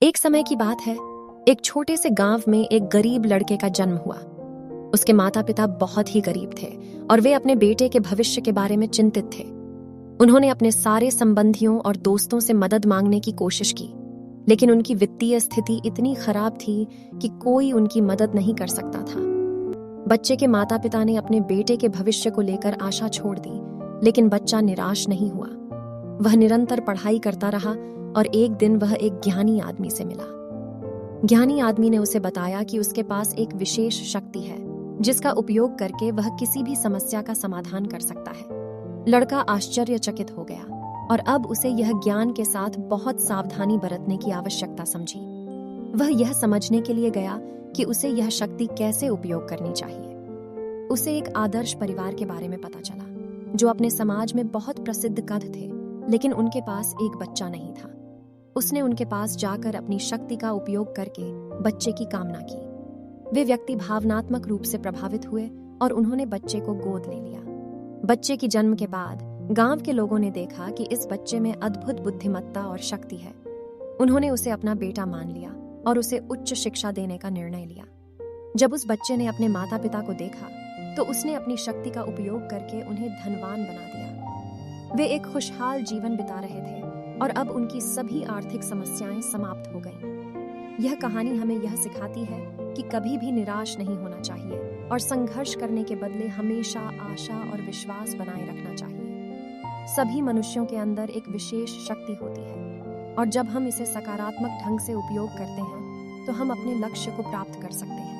एक समय की बात है, एक छोटे से गांव में एक गरीब लड़के का जन्म हुआ। उसके माता पिता बहुत ही गरीब थे और वे अपने बेटे के भविष्य के बारे में चिंतित थे। उन्होंने अपने सारे संबंधियों और दोस्तों से मदद मांगने की कोशिश की, लेकिन उनकी वित्तीय स्थिति इतनी खराब थी कि कोई उनकी मदद नहीं कर सकता था। बच्चे के माता पिता ने अपने बेटे के भविष्य को लेकर आशा छोड़ दी, लेकिन बच्चा निराश नहीं हुआ। वह निरंतर पढ़ाई करता रहा और एक दिन वह एक ज्ञानी आदमी से मिला। ज्ञानी आदमी ने उसे बताया कि उसके पास एक विशेष शक्ति है जिसका उपयोग करके वह किसी भी समस्या का समाधान कर सकता है। लड़का आश्चर्यचकित हो गया और अब उसे यह ज्ञान के साथ बहुत सावधानी बरतने की आवश्यकता समझी। वह यह समझने के लिए गया कि उसे यह शक्ति कैसे उपयोग करनी चाहिए। उसे एक आदर्श परिवार के बारे में पता चला जो अपने समाज में बहुत प्रसिद्ध कद थे, लेकिन उनके पास एक बच्चा नहीं था। उसने उनके पास जाकर अपनी शक्ति का उपयोग करके बच्चे की कामना की। वे व्यक्ति भावनात्मक रूप से प्रभावित हुए और उन्होंने बच्चे को गोद ले लिया। बच्चे की जन्म के बाद गांव के लोगों ने देखा कि इस बच्चे में अद्भुत बुद्धिमत्ता और शक्ति है। उन्होंने उसे अपना बेटा मान लिया और उसे उच्च शिक्षा देने का निर्णय लिया। जब उस बच्चे ने अपने माता पिता को देखा तो उसने अपनी शक्ति का उपयोग करके उन्हें धनवान बना दिया। वे एक खुशहाल जीवन बिता रहे थे और अब उनकी सभी आर्थिक समस्याएं समाप्त हो गईं। यह कहानी हमें यह सिखाती है कि कभी भी निराश नहीं होना चाहिए और संघर्ष करने के बदले हमेशा आशा और विश्वास बनाए रखना चाहिए। सभी मनुष्यों के अंदर एक विशेष शक्ति होती है और जब हम इसे सकारात्मक ढंग से उपयोग करते हैं तो हम अपने लक्ष्य को प्राप्त कर सकते हैं।